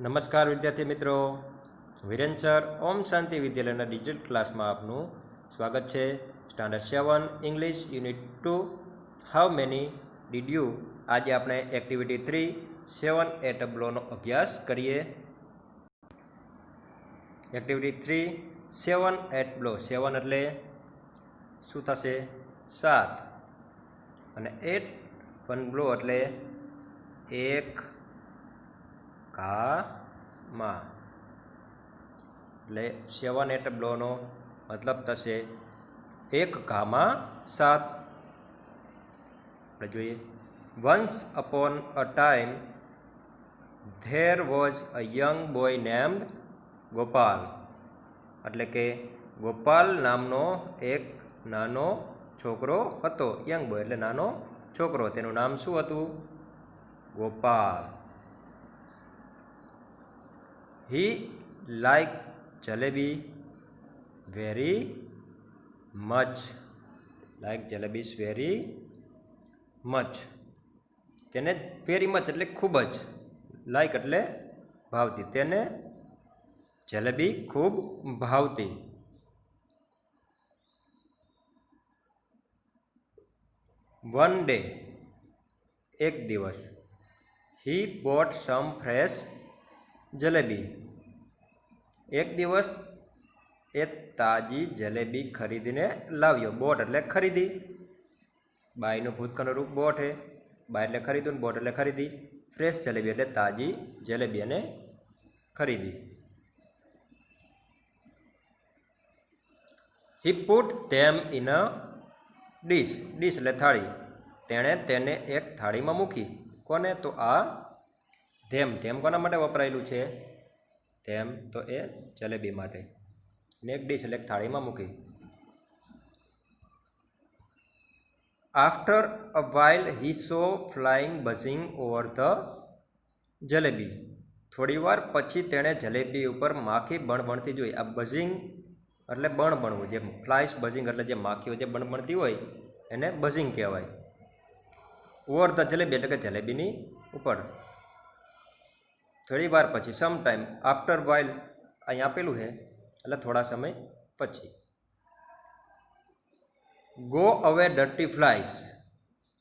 નમસ્કાર વિદ્યાર્થી મિત્રો, વિરેન સર ઓમ શાંતિ વિદ્યાલયના ડિજિટલ ક્લાસમાં આપનું સ્વાગત છે. Standard 7 English unit 2 how many did you. આજે આપણે એક્ટિવિટી 3 7 એ ટેબલોનો અભ્યાસ કરીએ. એક્ટિવિટી 3 7 એ ટેબલો. 7 એટલે શું થશે? 7. અને 8 1 બ્લો એટલે એક કામાં. એટલે 7 એ ટેબલોનો મતલબ થશે એક કામાં 7. આપણે જોઈએ. Once upon a time there was a young boy named Gopal. એટલે કે ગોપાલ નામનો એક નાનો છોકરો હતો. યંગ બોય એટલે નાનો છોકરો. તેનું નામ શું હતું? Gopal. He liked jalebi very much. Like jalebis very much. તેને વેરી મચ એટલે ખૂબ જ, લાઈક એટલે ભાવતી. તેને જલેબી ખૂબ ભાવતી. વન ડે એક દિવસ. He bought some fresh jalebi. એક દિવસ એ તાજી જલેબી ખરીદીને લાવ્યો. બોટ એટલે ખરીદી. બાયનું ભૂતકાળનું રૂપ બોટ હે. બાય એટલે ખરીદું, બોટ એટલે ખરીદી. ફ્રેશ જલેબી એટલે તાજી જલેબી અને ખરીદી. He put them in a dish. Dish એટલે થાળી. તેણે તેને એક થાળીમાં મૂકી. કોને? તો આ ધેમ. ધેમ કોના માટે વપરાયેલું છે? ધેમ તો એ જલેબી માટે. ને એક ડીશ એટલે એક થાળીમાં મૂકી. After a while he so flying buzzing over the jalebi. થોડી વાર પછી તેણે જલેબી ઉપર માખી બણબણતી જોઈ. આ બઝિંગ એટલે બણબણવું. જે ફ્લાઇસ બઝિંગ એટલે જે માખીઓ જે બણબણતી હોય એને બઝિંગ કહેવાય. ઓવર ધ જલેબી એટલે કે જલેબીની ઉપર. થોડી વાર પછી. Some time. આફ્ટર વાઇલ અહીં આપેલું છે એટલે થોડા સમય પછી. Go away dirty flies.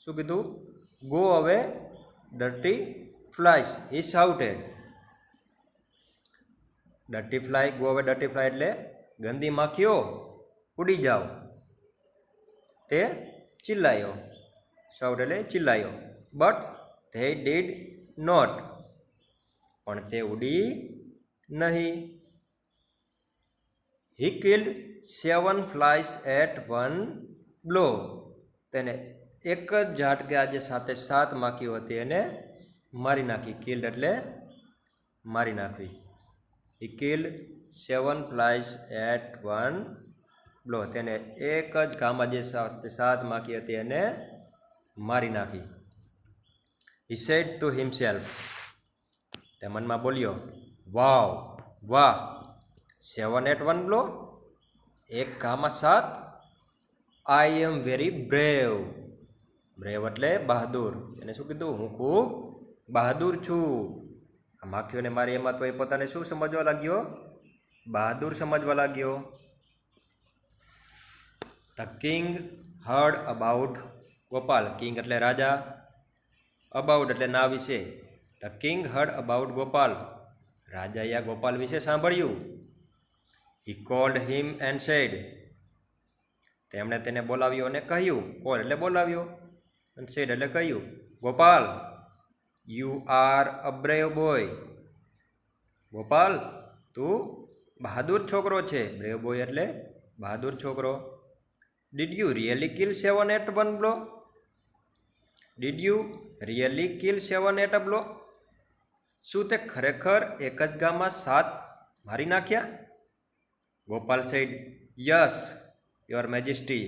શું કીધું? Go away dirty flies. He shouted. Dirty fly, go away dirty fly એટલે ગંદી માખીઓ ઉડી જાઓ. તે ચિલ્લાયો. શાઉટ એટલે ચિલ્લાયો. But they did not. પણ તે ઉડી નહીં. He killed 7 flies at 1 blow. તેને એક જ ઝાટકે આજે સાથે 7 માખીઓ હતી એને મારી નાખી. કિલ્ડ એટલે મારી નાખવી. હી કિલ્ડ 7 ફ્લાઇસ એટ 1 બ્લો. તેને એક જ ઘામાં જે 7 માખી હતી એને મારી નાખી. He said to himself. તે મનમાં બોલ્યો, વાવ, વાહ, 7 એટ 1 બ્લો. એક ઘામાં 7. I am very brave. Brave એટલે બહાદુર. એને શું કીધું? હું ખૂબ બહાદુર છું. આ માખીઓને મારી એમાં તો એ પોતાને શું સમજવા લાગ્યો? બહાદુર સમજવા લાગ્યો. The king hard about Gopal. King એટલે રાજા. અબાઉટ એટલે ના વિશે. The king hard about Gopal. રાજાએ આ ગોપાલ વિશે સાંભળ્યું. હી કોલ્ડ હિમ એન્ડ સેડ. તેમણે તેને બોલાવ્યો અને કહ્યું. કોલ એટલે બોલાવ્યો અને સેડ એટલે કહ્યું. Gopal, you are a brave boy. Gopal, તું બહાદુર છોકરો છે. બ્રેવ બોય એટલે બહાદુર છોકરો. Did you really kill 7 at 1 blow. Did you really kill 7 at a blow. શું તે ખરેખર એક જ ગામમાં 7 મારી નાખ્યા? Gopal said, yes your majesty.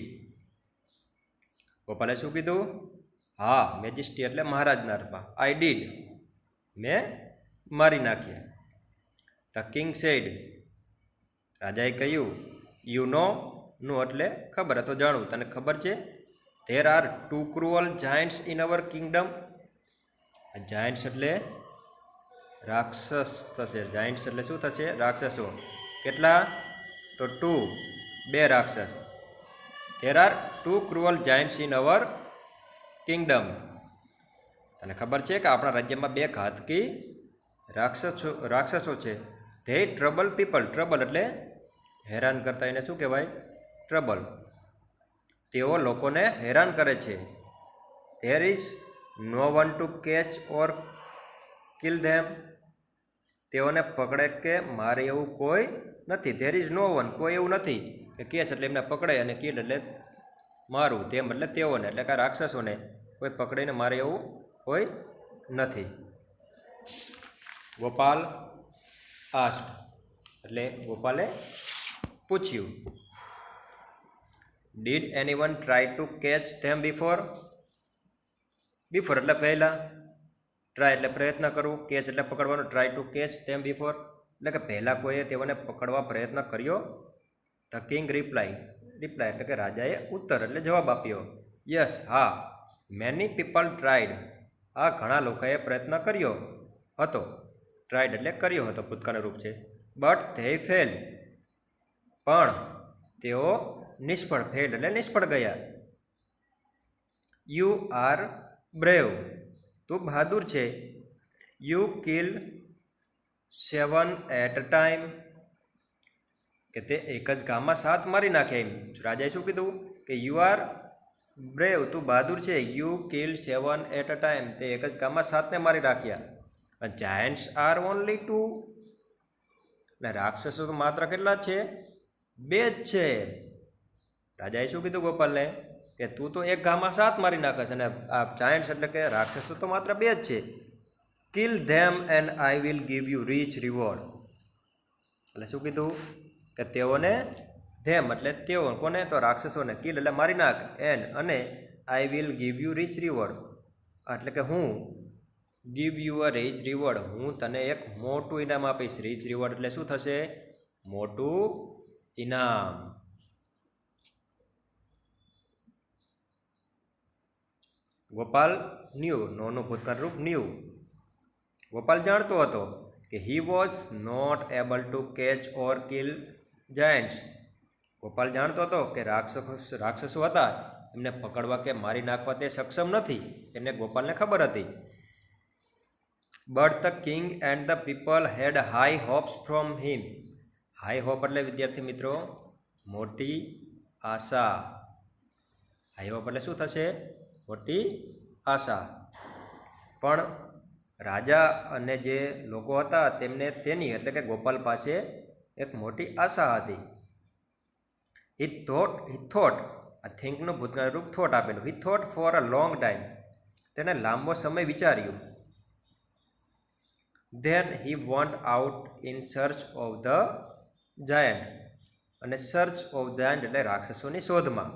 ગોપાલે શું કીધું? હા, મેજેસ્ટી એટલે મહારાજના અર્થમાં. I did. મેં મારી નાખ્યા. The king said. રાજાએ કહ્યું. યુ નો. નું એટલે ખબર. તો જાણવું. તને ખબર છે? There are 2 cruel Giants in our kingdom. Giants એટલે રાક્ષસ થશે. જાયન્ટ્સ એટલે શું થશે? રાક્ષસો. કેટલા? તો 2, 2 રાક્ષસ. There are 2 cruel Giants in our kingdom. તને ખબર છે કે આપણા રાજ્યમાં 2 ઘાતકી રાક્ષસો છે. They trouble people. ટ્રબલ એટલે હેરાન કરતા, એને શું કહેવાય? ટ્રબલ. તેઓ લોકોને હેરાન કરે છે. There is no one to catch or kill them. તેઓને પકડે કે મારે એવું કોઈ નથી. ધેર ઇઝ નો વન, કોઈ એવું નથી કે કેચ એટલે એમને પકડે અને કિલ એટલે મારું, તેમ એટલે તેઓને એટલે કે રાક્ષસોને કોઈ પકડીને મારે એવું કોઈ નથી. ગોપાલ આસ્ક્ડ એટલે ગોપાલે પૂછ્યું. Did anyone try to catch them before. Before એટલે પહેલાં, ટ્રાય એટલે પ્રયત્ન કરવું, કેચ એટલે પકડવાનો. Try to catch them before એટલે કે પહેલાં કોઈએ તેઓને પકડવા પ્રયત્ન કર્યો. ધ કિંગ રિપ્લાય એટલે કે રાજાએ ઉત્તર એટલે જવાબ આપ્યો. યસ, હા. Many people tried. આ ઘણા લોકોએ પ્રયત્ન કર્યો હતો. ટ્રાઈડ એટલે કર્યો હતો, ભૂતકાળનું રૂપ છે. બટ ધે ફેલ, પણ તેઓ નિષ્ફળ. ફેલ એટલે નિષ્ફળ ગયા. યુ આર બ્રેવ, તું બહાદુર છે. You kill 7 at a time, કે તે એક જ ગામમાં 7 મારી નાખે. એમ રાજાએ શું કીધું કે યુ આર બ્રેવ, તું બહાદુર છે. You kill 7 at a time, તે એક જ ગામમાં 7ને મારી નાખ્યા. જાયન્ટ્સ આર ઓનલી 2, અને રાક્ષસો તો માત્ર કેટલા છે? 2 જ છે. રાજાએ શું કીધું ગોપાલને કે તું તો એક ગામમાં 7 મારી નાખે છે, અને આ જાયન્ટ્સ એટલે કે રાક્ષસો તો માત્ર 2 જ છે. Kill them and I will give you rich reward. એટલે શું કીધું કે તેઓને, ધેમ એટલે તેઓ, કોને? તો રાક્ષસોને. કિલ એટલે મારી નાખ, એન્ડ અને I will give you rich reward એટલે કે હું give you a rich reward, હું તને એક મોટું ઇનામ આપીશ. રીચ રિવોર્ડ એટલે શું થશે? મોટું ઇનામ. ગોપાલ ન્યૂ, નોનું ભૂતકાળ રૂપ ન્યૂ. ગોપાલ જાણતો હતો કે he was not able to catch or kill giants. Gopal જાણતો હતો કે રાક્ષસો હતા, એમને પકડવા કે મારી નાખવા તે સક્ષમ નથી. એને ગોપાલને ખબર હતી. But the king and the people had high hopes from him. High hope એટલે વિદ્યાર્થી મિત્રો મોટી આશા. હાઈ હોપ એટલે શું થશે? મોટી આશા. પણ રાજા અને જે લોકો હતા તેમને તેની એટલે કે ગોપાલ પાસે એક મોટી આશા હતી. હી થોટ, આ થિંકનું ભૂતકાળ રૂપ થોટ આપેલું. હી thought for a long time, તેને લાંબો સમય વિચાર્યું. Then he went out in search of the giant, અને સર્ચ ઓફ જાયન્ટ એટલે રાક્ષસોની શોધમાં.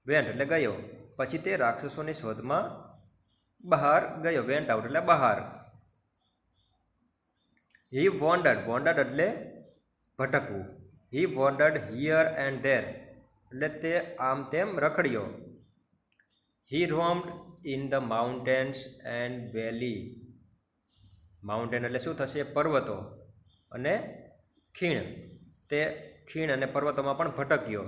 વેન્ટ એટલે ગયો, પછી તે રાક્ષસોની શોધમાં બહાર ગયો. વેન્ટ આઉટ એટલે બહાર. હી વોન્ડર્ડ એટલે ભટકવું. He wandered here and there એટલે તે આમ તેમ રખડ્યો. He roamed in the mountains and valley. Mountain એટલે શું થશે? પર્વતો અને ખીણ. તે ખીણ અને પર્વતોમાં પણ ભટક્યો.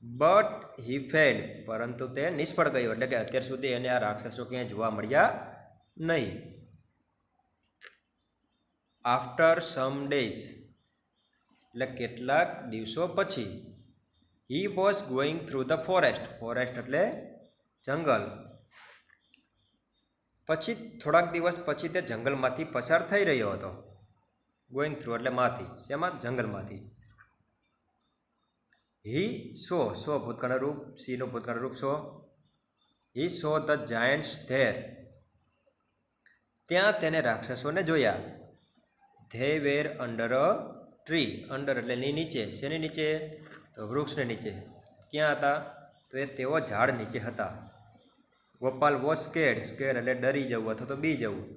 બટ હી ફેલ્ડ, પરંતુ તે નિષ્ફળ ગયો. એટલે કે અત્યાર સુધી એને આ રાક્ષસો ક્યાંય જોવા મળ્યા નહીં. આફ્ટર સમ ડેઝ એટલે કેટલાક દિવસો પછી. He was going through the forest. Forest એટલે જંગલ. પછી થોડાક દિવસ પછી તે જંગલમાંથી પસાર થઈ રહ્યો હતો. ગોઈંગ થ્રુ એટલે માંથી. શેમાં? જંગલમાંથી. હી સો ભૂતકાળ રૂપ, સીનું ભૂતકાળ રૂપ સો. હી સો ધ જાયન્ટ્સ ધેર, ત્યાં તેને રાક્ષસોને જોયા. They were under a tree. Under એટલે નીચે. શેની નીચે? તો વૃક્ષને નીચે. ક્યાં હતા? તો તેઓ ઝાડ નીચે હતા. ગોપાલ વોઝ સ્કેર્ડ એટલે ડરી જવું અથવા તો બી જવું.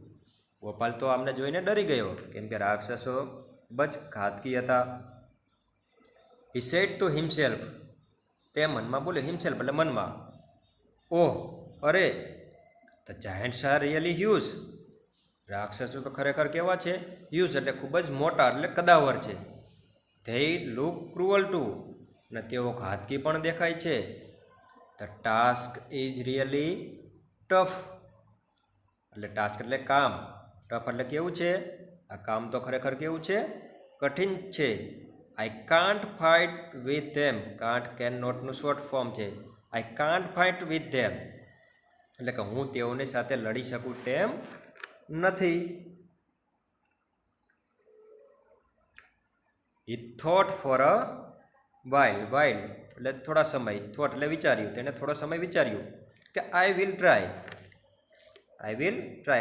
ગોપાલ તો આમને જોઈને ડરી ગયો, કેમ કે રાક્ષસો ખૂબ જ ઘાતકી હતા. હી સેડ ટુ હિમસેલ્ફ, તે મનમાં બોલ્યો. હિમસેલ્ફ એટલે મનમાં. ઓહ, અરે, the giants are really huge, રાક્ષસો તો ખરેખર કેવા છે? હ્યુજ એટલે ખૂબ જ મોટા એટલે કદાવર છે. ધે લુક ક્રુઅલ ટુ અને તેઓ ઘાતકી પણ દેખાય છે. The task is really tough એટલે ટાસ્ક એટલે કામ, ટફ એટલે કેવું છે? આ કામ તો ખરેખર કેવું છે? કઠિન છે. I can't fight with them, can't can નોટનું શોર્ટ ફોર્મ છે. I can't fight with them એટલે કે હું તેઓની સાથે લડી શકું તેમ નથી. He thought for a while એટલે થોડા સમય, થોટ એટલે વિચાર્યું, તેને થોડો સમય વિચાર્યું કે આઈ વિલ ટ્રાય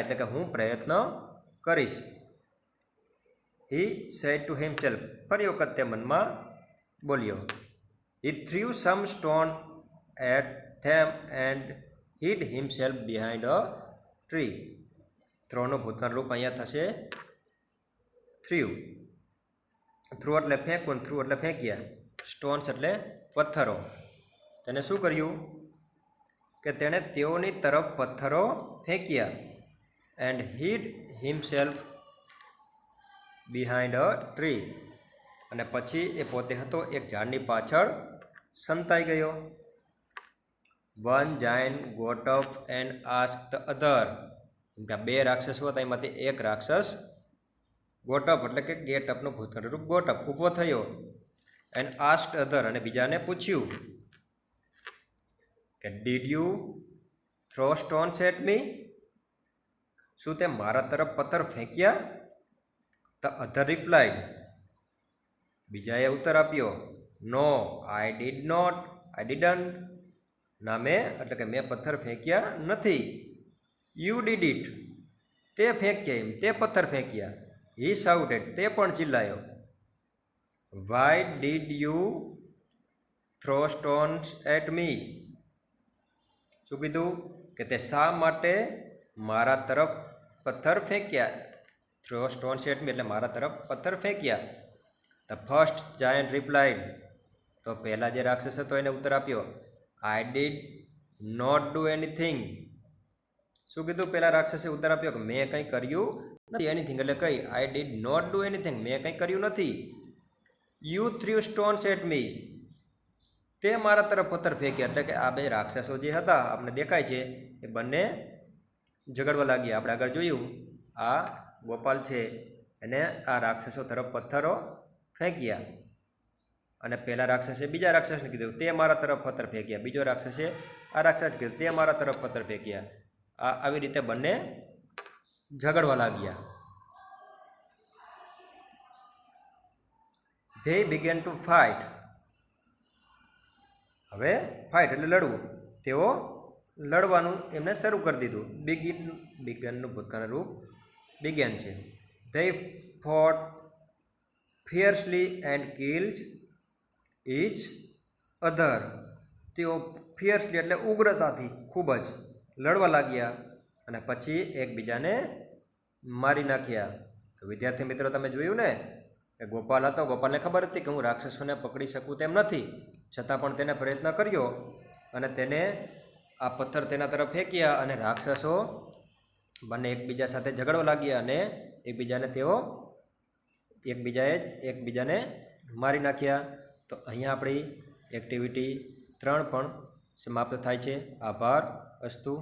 એટલે કે હું પ્રયત્ન કરીશ. હી સેડ ટુ હિમસેલ્ફ ફરી વખત તે મનમાં બોલ્યો. He threw some stone at them and hid himself behind a tree. થ્રોનું ભૂતકાળ રૂપ અહીંયા થશે થ્રીવ. થ્રુ એટલે ફેંકવું, થ્રુ એટલે ફેંક્યા, સ્ટોન્સ એટલે પથ્થરો. તેને શું કર્યું કે તેણે તેઓની તરફ પથ્થરો ફેંક્યા. And hid himself behind a tree અને પછી એ પોતે હતો એક ઝાડની પાછળ સંતાઈ ગયો. One giant got up and ask the other. બે રાક્ષસો હતા, એમાંથી એક રાક્ષસ ગોટ અપ એટલે કે ગેટ અપનું ભૂતકાળ રૂપ ગોટ અપ ઊભો થયો. એન્ડ આસ્ક અધર અને બીજાને પૂછ્યું કે did you throw stones at me, શું તે મારા તરફ પથ્થર ફેંક્યા? ધ અધર રિપ્લાઇડ, બીજાએ ઉત્તર આપ્યો નો આઈ ડિડન્ટ, ના મેં એટલે કે મેં પથ્થર ફેંક્યા નથી. યુ ડીડ ઇટ, તે ફેંક્યા, એમ તે પથ્થર ફેંક્યા. હી શાઉટેડ, તે પણ ચિલ્લાયો. Why did you throw stones at me, શું કીધું કે તે શા માટે મારા તરફ પથ્થર ફેંક્યા? થ્રો સ્ટોન્સ એટ મી એટલે મારા તરફ પથ્થર ફેંક્યા. ધ ફર્સ્ટ જાયન્ટ રિપ્લાઇડ, તો પહેલા જે રાક્ષસ હતો એને ઉત્તર આપ્યો I did not do anything. શું કીધું? પહેલા રાક્ષસે ઉત્તર આપ્યો કે મેં કંઈ કર્યું નથી. એનીથિંગ એટલે કઈ? I did not do anything, મેં કંઈ કર્યું નથી. You threw stones at me, તે મારા તરફ પથ્થર ફેંક્યા. એટલે કે આ બે રાક્ષસો જે હતા આપણે દેખાય છે એ બંને ઝઘડવા લાગ્યા. આપણે આગળ જોયું આ ગોપાલ છે એને આ રાક્ષસો તરફ પથ્થરો ફેંક્યા અને પહેલા રાક્ષસે બીજા રાક્ષસને કીધું તે મારા તરફ પથ્થર ફેંક્યા. બીજો રાક્ષસે આ રાક્ષસને કીધું તે મારા તરફ પથ્થર ફેંક્યા. આવી રીતે બંને ઝઘડવા લાગ્યા. ધે બિગેન ટુ ફાઇટ, હવે ફાઇટ એટલે લડવું, તેઓ લડવાનું એમને શરૂ કરી દીધું. બિગનનું ભૂતકાળ રૂપ બિગેન છે. They fought fiercely and kills each other, તેઓ ફિયર્સલી એટલે ઉગ્રતાથી ખૂબ જ લડવા લાગ્યા અને પછી એકબીજાને મારી નાખ્યા. તો વિદ્યાર્થી મિત્રો તમે જોયું ને કે ગોપાલ હતો, ગોપાલને ખબર હતી કે હું રાક્ષસોને પકડી શકું તેમ નથી, છતાં પણ તેને પ્રયત્ન કર્યો અને તેને આ પથ્થર તેના તરફ ફેંક્યા અને રાક્ષસો બંને એકબીજા સાથે ઝઘડવા લાગ્યા અને એકબીજાને મારી નાખ્યા. તો અહીંયા આપણી એક્ટિવિટી 3 પણ સમાપ્ત થાય છે. આભાર. અસ્તુ.